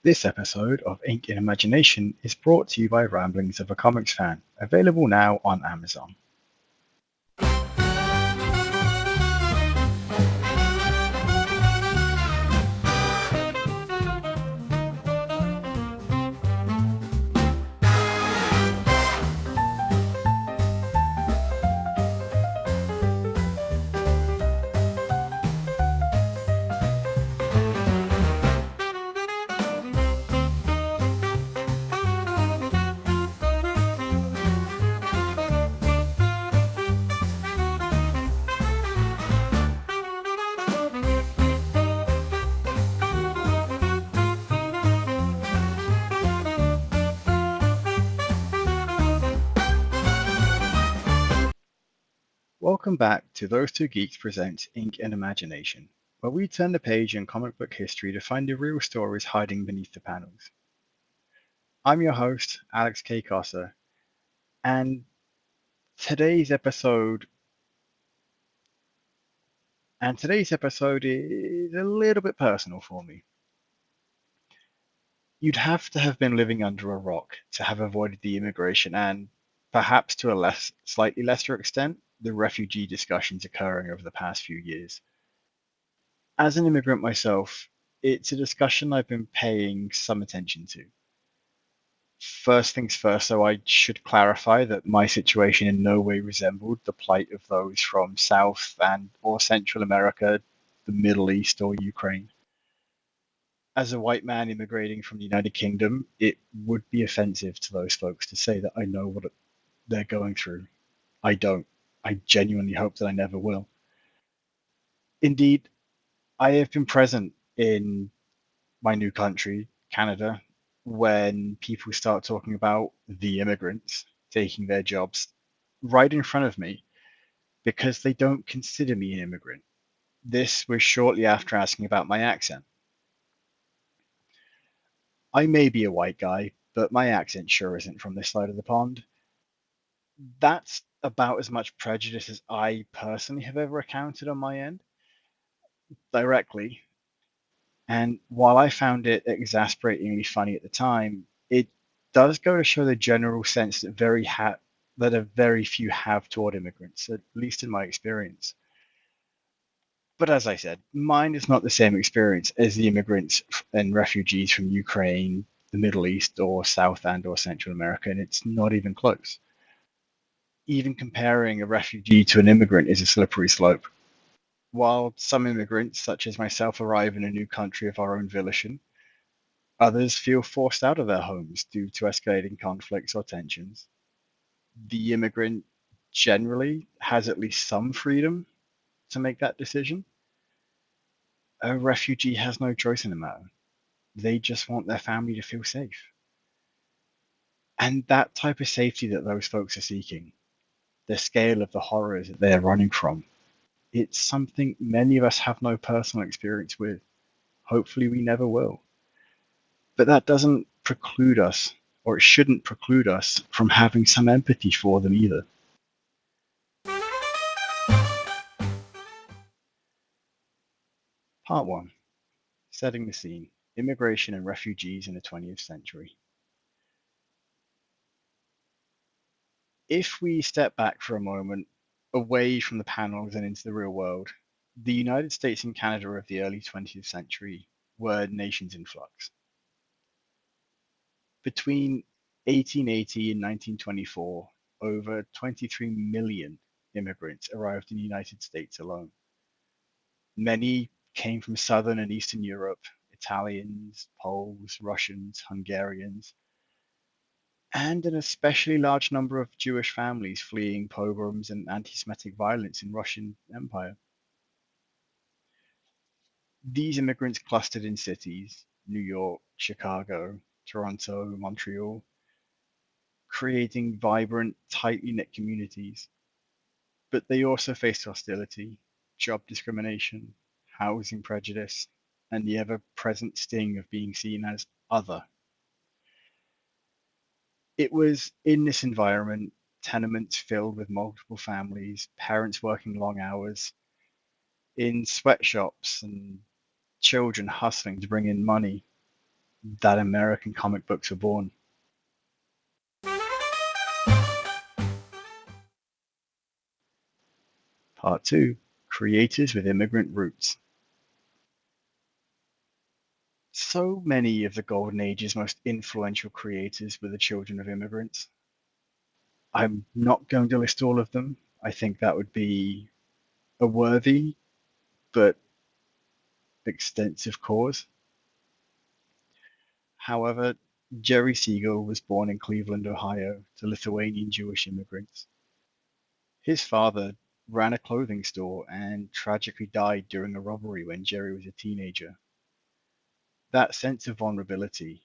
This episode of Ink in Imagination is brought to you by Ramblings of a Comics Fan, available now on Amazon. Welcome back to Those Two Geeks Present Ink and Imagination, where we turn the page in comic book history to find the real stories hiding beneath the panels. I'm your host, Alex K. Cossa, and today's episode is a little bit personal for me. You'd have to have been living under a rock to have avoided the immigration and, perhaps to a slightly lesser extent, the refugee discussions occurring over the past few years. As an immigrant myself, it's a discussion I've been paying some attention to. First things first, though, I should clarify that my situation in no way resembled the plight of those from South and or Central America, the Middle East, or Ukraine. As a white man immigrating from the United Kingdom, it would be offensive to those folks to say that I know what they're going through. I don't. I genuinely hope that I never will. Indeed, I have been present in my new country, Canada, when people start talking about the immigrants taking their jobs right in front of me because they don't consider me an immigrant. This was shortly after asking about my accent. I may be a white guy, but my accent sure isn't from this side of the pond. That's about as much prejudice as I personally have ever encountered on my end, directly. And while I found it exasperatingly funny at the time, it does go to show the general sense that a very few have toward immigrants, at least in my experience. But as I said, mine is not the same experience as the immigrants and refugees from Ukraine, the Middle East, or South and or Central America, and it's not even close. Even comparing a refugee to an immigrant is a slippery slope. While some immigrants, such as myself, arrive in a new country of our own volition, others feel forced out of their homes due to escalating conflicts or tensions. The immigrant generally has at least some freedom to make that decision. A refugee has no choice in the matter. They just want their family to feel safe. And that type of safety that those folks are seeking, the scale of the horrors that they're running from, it's something many of us have no personal experience with. Hopefully, we never will. But that doesn't preclude us, or it shouldn't preclude us, from having some empathy for them either. Part 1. Setting the scene. Immigration and refugees in the 20th century. If we step back for a moment, away from the panels and into the real world, the United States and Canada of the early 20th century were nations in flux. Between 1880 and 1924, over 23 million immigrants arrived in the United States alone. Many came from Southern and Eastern Europe, Italians, Poles, Russians, Hungarians, and an especially large number of Jewish families fleeing pogroms and anti-Semitic violence in Russian Empire. These immigrants clustered in cities, New York, Chicago, Toronto, Montreal, creating vibrant, tightly knit communities. But they also faced hostility, job discrimination, housing prejudice, and the ever-present sting of being seen as other. It was in this environment, tenements filled with multiple families, parents working long hours, in sweatshops and children hustling to bring in money, that American comic books were born. Part 2, Creators with Immigrant Roots. So many of the Golden Age's most influential creators were the children of immigrants. I'm not going to list all of them. I think that would be a worthy but extensive cause. However, Jerry Siegel was born in Cleveland, Ohio, to Lithuanian Jewish immigrants. His father ran a clothing store and tragically died during a robbery when Jerry was a teenager. That sense of vulnerability,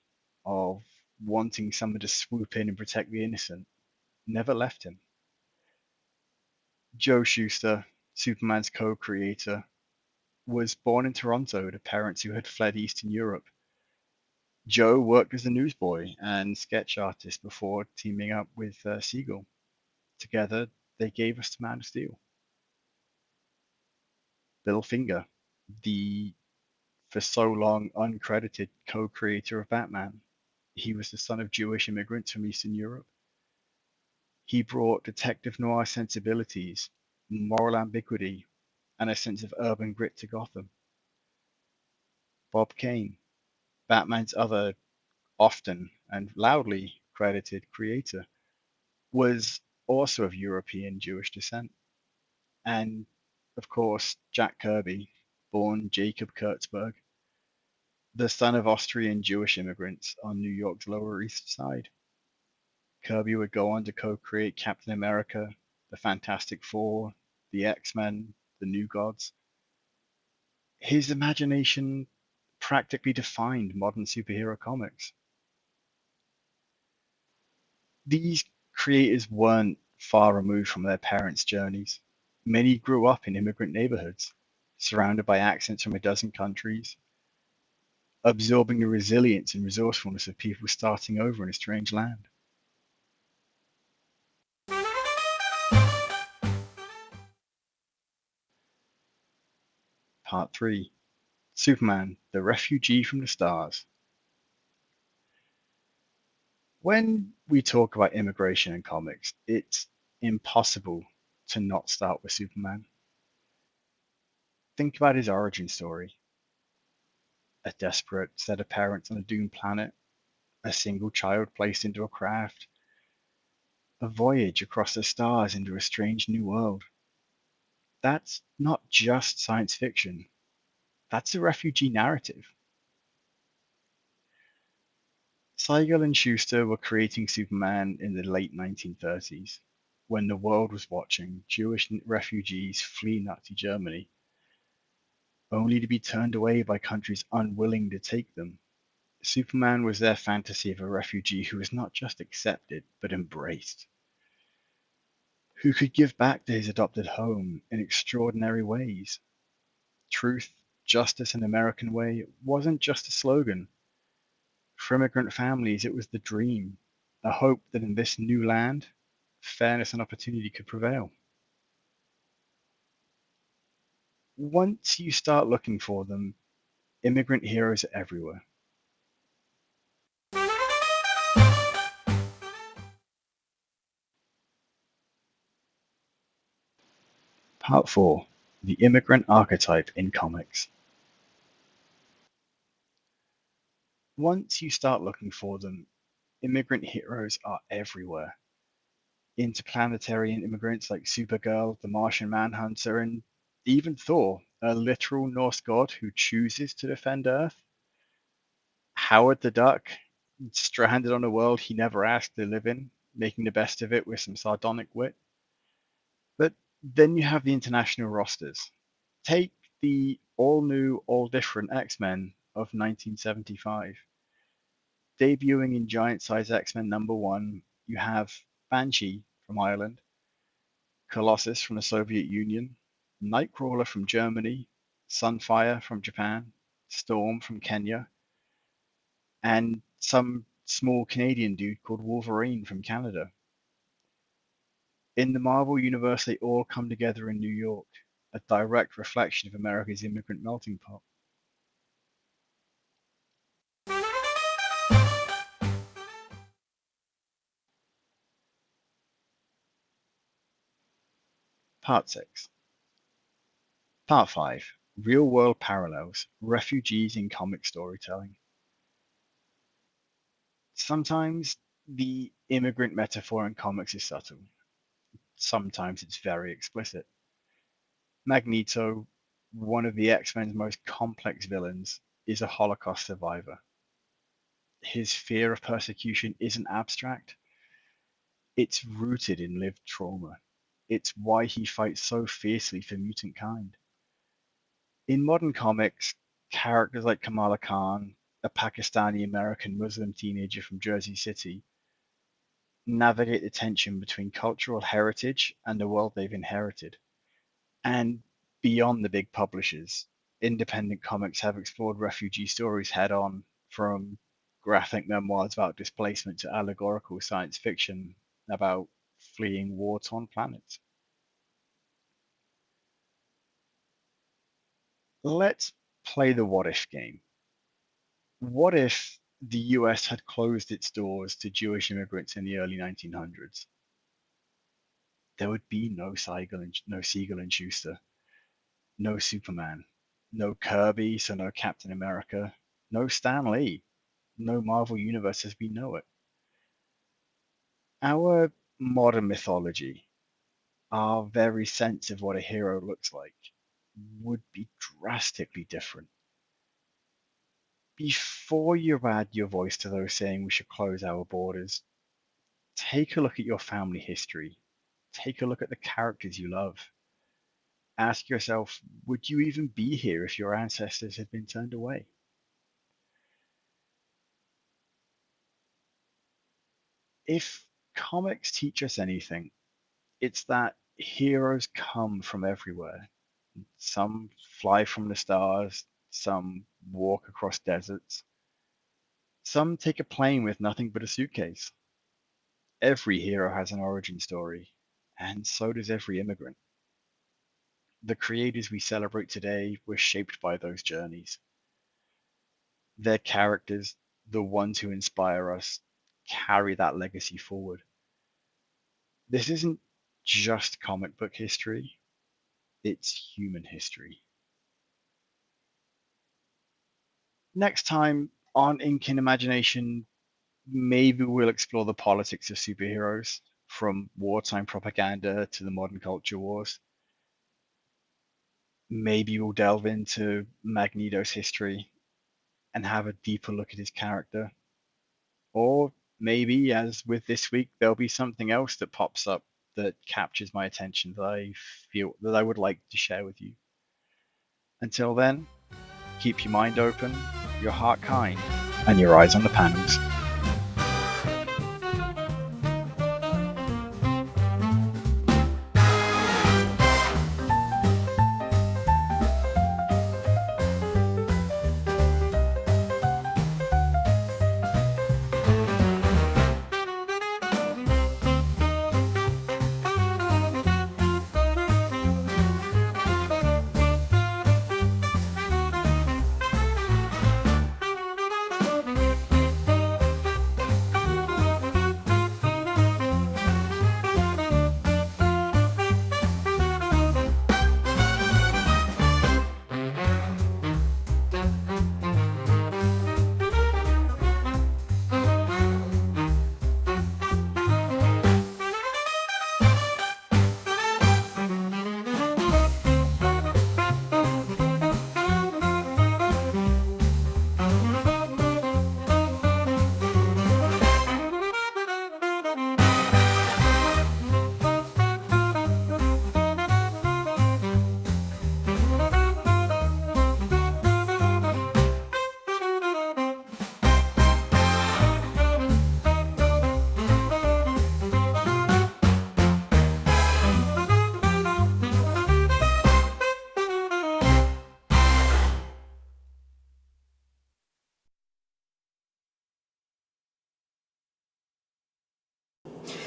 of wanting someone to swoop in and protect the innocent, never left him. Joe Shuster, Superman's co-creator, was born in Toronto to parents who had fled Eastern Europe. Joe worked as a newsboy and sketch artist before teaming up with Siegel. Together, they gave us the Man of Steel. Bill Finger, the for so long uncredited co-creator of Batman. He was the son of Jewish immigrants from Eastern Europe. He brought detective noir sensibilities, moral ambiguity, and a sense of urban grit to Gotham. Bob Kane, Batman's other often and loudly credited creator, was also of European Jewish descent. And of course, Jack Kirby, born Jacob Kurtzberg, the son of Austrian Jewish immigrants on New York's Lower East Side. Kirby would go on to co-create Captain America, the Fantastic Four, the X-Men, the New Gods. His imagination practically defined modern superhero comics. These creators weren't far removed from their parents' journeys. Many grew up in immigrant neighborhoods, surrounded by accents from a dozen countries, absorbing the resilience and resourcefulness of people starting over in a strange land. Part 3, Superman, the refugee from the stars. When we talk about immigration in comics, it's impossible to not start with Superman. Think about his origin story: a desperate set of parents on a doomed planet, a single child placed into a craft, a voyage across the stars into a strange new world. That's not just science fiction, that's a refugee narrative. Siegel and Shuster were creating Superman in the late 1930s, when the world was watching Jewish refugees flee Nazi Germany, only to be turned away by countries unwilling to take them. Superman was their fantasy of a refugee who was not just accepted, but embraced, who could give back to his adopted home in extraordinary ways. Truth, justice, and American way wasn't just a slogan. For immigrant families, it was the dream, a hope that in this new land, fairness and opportunity could prevail. Once you start looking for them, immigrant heroes are everywhere. Part 4, The Immigrant Archetype in Comics. Once you start looking for them, immigrant heroes are everywhere. Interplanetary immigrants like Supergirl, the Martian Manhunter, and even Thor, a literal Norse god who chooses to defend Earth. Howard the Duck, stranded on a world he never asked to live in, making the best of it with some sardonic wit. But then you have the international rosters. Take the all new, all different X-Men of 1975. Debuting in Giant Size X-Men #1, you have Banshee from Ireland, Colossus from the Soviet Union, Nightcrawler from Germany, Sunfire from Japan, Storm from Kenya, and some small Canadian dude called Wolverine from Canada. In the Marvel Universe, they all come together in New York, a direct reflection of America's immigrant melting pot. Part 6. Part 5. Real-world parallels. Refugees in comic storytelling. Sometimes the immigrant metaphor in comics is subtle. Sometimes it's very explicit. Magneto, one of the X-Men's most complex villains, is a Holocaust survivor. His fear of persecution isn't abstract. It's rooted in lived trauma. It's why he fights so fiercely for mutant kind. In modern comics, characters like Kamala Khan, a Pakistani American Muslim teenager from Jersey City, navigate the tension between cultural heritage and the world they've inherited. And beyond the big publishers, independent comics have explored refugee stories head on, from graphic memoirs about displacement to allegorical science fiction about fleeing war-torn planets. Let's play the what if game. What if the US had closed its doors to Jewish immigrants in the early 1900s? There would be no Siegel and Shuster, no Superman, no Kirby, so no Captain America, no Stan Lee, no Marvel Universe as we know it. Our modern mythology, our very sense of what a hero looks like, would be drastically different. Before you add your voice to those saying we should close our borders, take a look at your family history. Take a look at the characters you love. Ask yourself, would you even be here if your ancestors had been turned away? If comics teach us anything, it's that heroes come from everywhere. Some fly from the stars, some walk across deserts, some take a plane with nothing but a suitcase. Every hero has an origin story, and so does every immigrant. The creators we celebrate today were shaped by those journeys. Their characters, the ones who inspire us, carry that legacy forward. This isn't just comic book history, it's human history. Next time on Ink and Imagination, maybe we'll explore the politics of superheroes, from wartime propaganda to the modern culture wars. Maybe we'll delve into Magneto's history and have a deeper look at his character. Or maybe, as with this week, there'll be something else that pops up that captures my attention that I feel that I would like to share with you. Until then, keep your mind open, your heart kind, and your eyes on the panels.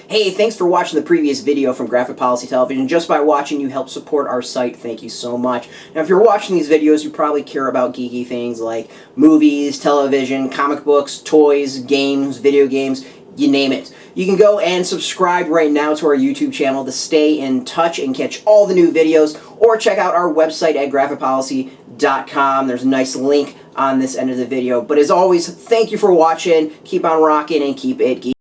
Hey, thanks for watching the previous video from Graphic Policy Television. Just by watching, you help support our site. Thank you so much. Now, if you're watching these videos, you probably care about geeky things like movies, television, comic books, toys, games, video games. you name it. You can go and subscribe right now to our YouTube channel to stay in touch and catch all the new videos, or check out our website at graphicpolicy.com. There's a nice link on this end of the video. But as always, thank you for watching. Keep on rocking and keep it geeky.